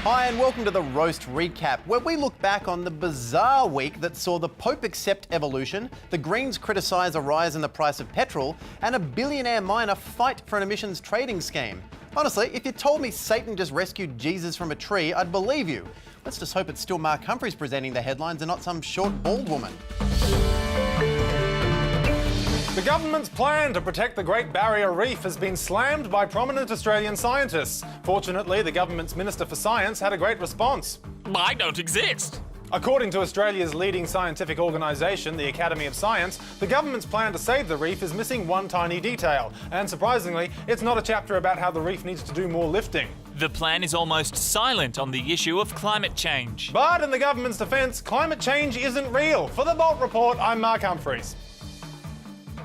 Hi and welcome to the Roast Recap, where we look back on the bizarre week that saw the Pope accept evolution, the Greens criticise a rise in the price of petrol, and a billionaire miner fight for an emissions trading scheme. Honestly, if you told me Satan just rescued Jesus from a tree, I'd believe you. Let's just hope it's still Mark Humphries presenting the headlines and not some short, bald woman. The government's plan to protect the Great Barrier Reef has been slammed by prominent Australian scientists. Fortunately, the government's Minister for Science had a great response. I don't exist. According to Australia's leading scientific organisation, the Academy of Science, the government's plan to save the reef is missing one tiny detail. And surprisingly, it's not a chapter about how the reef needs to do more lifting. The plan is almost silent on the issue of climate change. But in the government's defence, climate change isn't real. For the Bolt Report, I'm Mark Humphries.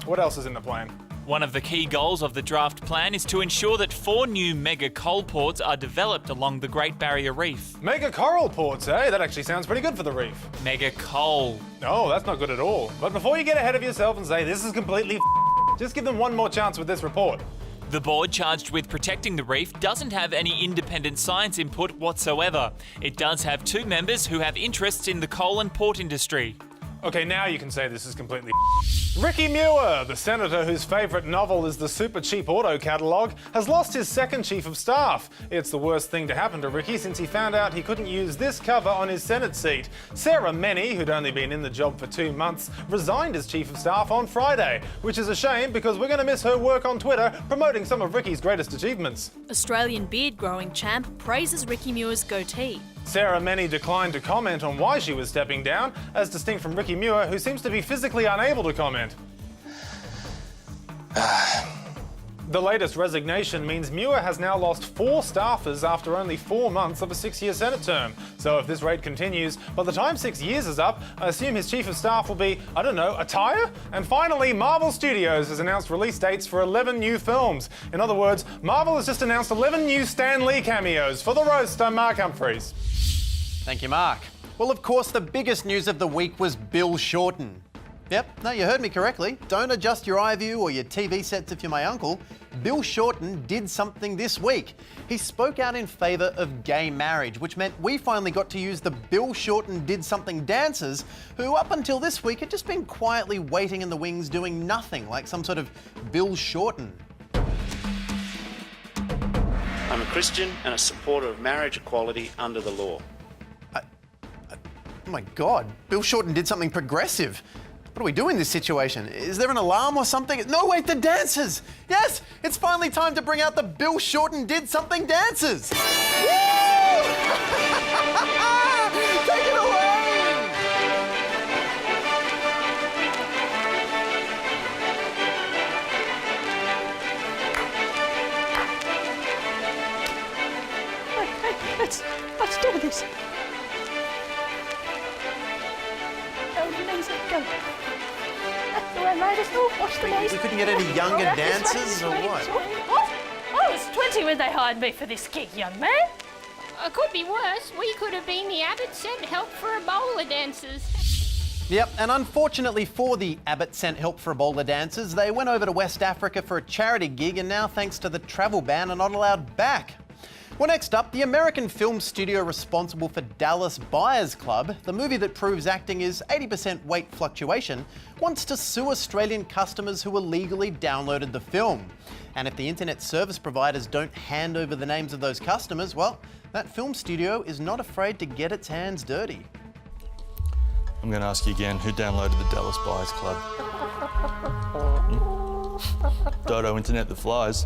What else is in the plan? One of the key goals of the draft plan is to ensure that 4 new mega coal ports are developed along the Great Barrier Reef. Mega coral ports, eh? That actually sounds pretty good for the reef. Mega coal. No, that's not good at all. But before you get ahead of yourself and say this is completely just give them one more chance with this report. The board charged with protecting the reef doesn't have any independent science input whatsoever. It does have 2 members who have interests in the coal and port industry. Okay, now you can say this is completely Ricky Muir, the senator whose favourite novel is the super cheap auto catalogue, has lost his second chief of staff. It's the worst thing to happen to Ricky since he found out he couldn't use this cover on his Senate seat. Sarah Meny, who'd only been in the job for 2 months, resigned as chief of staff on Friday, which is a shame because we're going to miss her work on Twitter promoting some of Ricky's greatest achievements. Australian beard-growing champ praises Ricky Muir's goatee. Sarah Meny declined to comment on why she was stepping down, as distinct from Ricky Muir, who seems to be physically unable to comment. The latest resignation means Muir has now lost 4 staffers after only 4 months of a 6-year Senate term. So if this rate continues, by the time 6 years is up, I assume his chief of staff will be, I don't know, a tyre? And finally, Marvel Studios has announced release dates for 11 new films. In other words, Marvel has just announced 11 new Stan Lee cameos. For the roast, I'm Mark Humphries. Thank you, Mark. Well, of course, the biggest news of the week was Bill Shorten. Yep, no, you heard me correctly. Don't adjust your iView or your TV sets if you're my uncle. Bill Shorten did something this week. He spoke out in favour of gay marriage, which meant we finally got to use the Bill Shorten did something dancers, who up until this week had just been quietly waiting in the wings doing nothing, like some sort of Bill Shorten. I'm a Christian and a supporter of marriage equality under the law. Oh my God, Bill Shorten did something progressive. What do we do in this situation? Is there an alarm or something? No, wait, the dancers! Yes, it's finally time to bring out the Bill Shorten did something dancers! Woo! Take it away! Okay, let's do this. Go. That's the way I made us all. Watch the knees. We couldn't get any younger dancers or what? I was 20 when they hired me for this gig, young man. It could be worse. We could have been the Abbott sent help for Ebola dancers. Yep, and unfortunately for the Abbott sent help for Ebola dancers, they went over to West Africa for a charity gig and now, thanks to the travel ban, are not allowed back. Well, next up, the American film studio responsible for Dallas Buyers Club, the movie that proves acting is 80% weight fluctuation, wants to sue Australian customers who illegally downloaded the film. And if the internet service providers don't hand over the names of those customers, well, that film studio is not afraid to get its hands dirty. I'm going to ask you again, who downloaded the Dallas Buyers Club? Dodo internet that flies.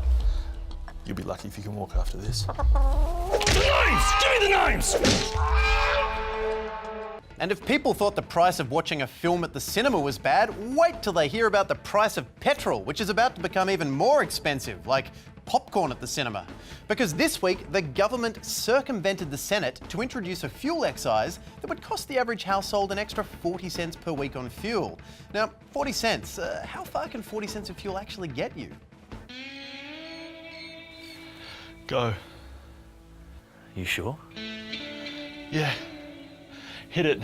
You'll be lucky if you can walk after this. The names! Give me the names! And if people thought the price of watching a film at the cinema was bad, wait till they hear about the price of petrol, which is about to become even more expensive, like popcorn at the cinema. Because this week, the government circumvented the Senate to introduce a fuel excise that would cost the average household an extra 40 cents per week on fuel. Now, 40 cents, how far can 40 cents of fuel actually get you? Go. You sure? Yeah. Hit it.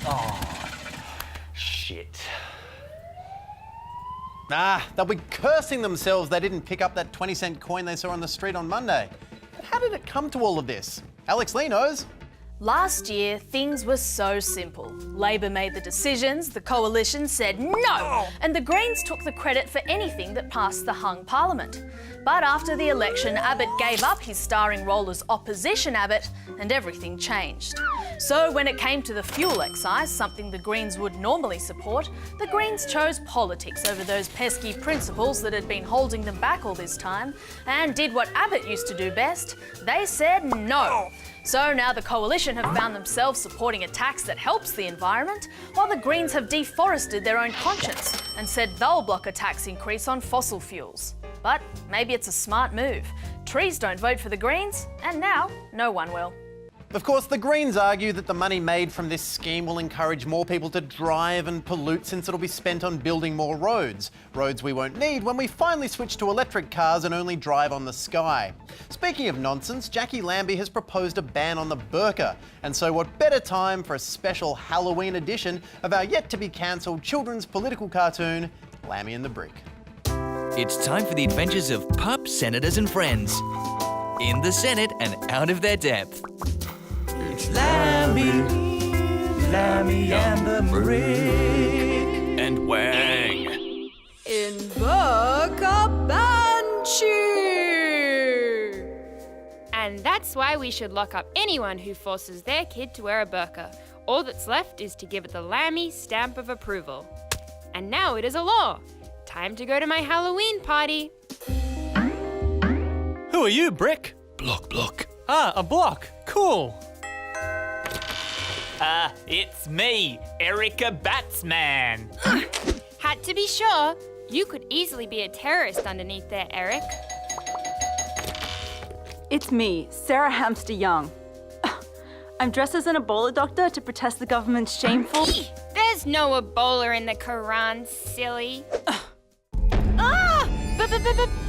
Oh, shit. They'll be cursing themselves they didn't pick up that 20-cent coin they saw on the street on Monday. But how did it come to all of this? Alex Lee knows. Last year, things were so simple. Labor made the decisions, the coalition said no, and the Greens took the credit for anything that passed the hung parliament. But after the election, Abbott gave up his starring role as opposition Abbott, and everything changed. So when it came to the fuel excise, something the Greens would normally support, the Greens chose politics over those pesky principles that had been holding them back all this time, and did what Abbott used to do best. They said no. So now the coalition have found themselves supporting a tax that helps the environment, while the Greens have deforested their own conscience and said they'll block a tax increase on fossil fuels. But maybe it's a smart move. Trees don't vote for the Greens, and now no one will. Of course, the Greens argue that the money made from this scheme will encourage more people to drive and pollute since it'll be spent on building more roads. Roads we won't need when we finally switch to electric cars and only drive on the sky. Speaking of nonsense, Jackie Lambie has proposed a ban on the burqa. And so what better time for a special Halloween edition of our yet-to-be-cancelled children's political cartoon, Lammy and the Brick. It's time for the adventures of pup, senators and friends. In the Senate and out of their depth. It's Lammy and the Brick. And Wang. In burqa banshee. And that's why we should lock up anyone who forces their kid to wear a burqa. All that's left is to give it the Lammy stamp of approval. And now it is a law. Time to go to my Halloween party. Who are you, Brick? Block. Ah, a block. Cool. It's me, Erica Batsman. Had to be sure. You could easily be a terrorist underneath there, Eric. It's me, Sarah Hamster Young. I'm dressed as an Ebola doctor to protest the government's shameful... There's no Ebola in the Quran, silly.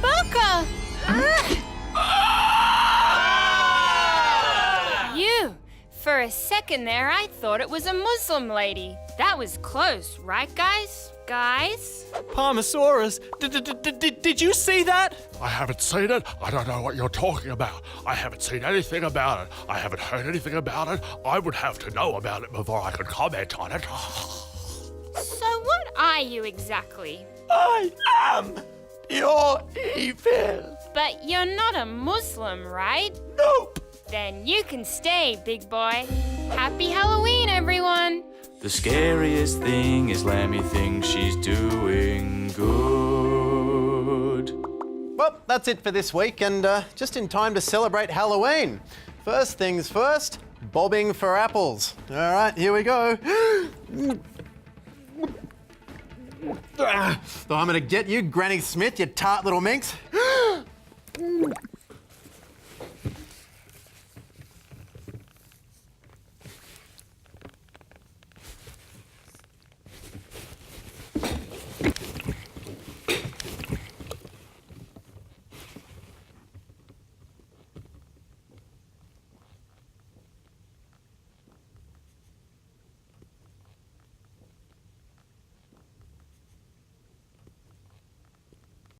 Burqa! You! For a second there, I thought it was a Muslim lady. That was close, right, guys? Guys? Parmosaurus, did you see that? I haven't seen it. I don't know what you're talking about. I haven't seen anything about it. I haven't heard anything about it. I would have to know about it before I could comment on it. So what are you exactly? I am pure evil. But you're not a Muslim, right? Nope. Then you can stay, big boy. Happy Halloween, everyone! The scariest thing is Lammy thinks she's doing good. Well, that's it for this week, and just in time to celebrate Halloween. First things first, bobbing for apples. All right, here we go. I'm gonna get you, Granny Smith, you tart little minx.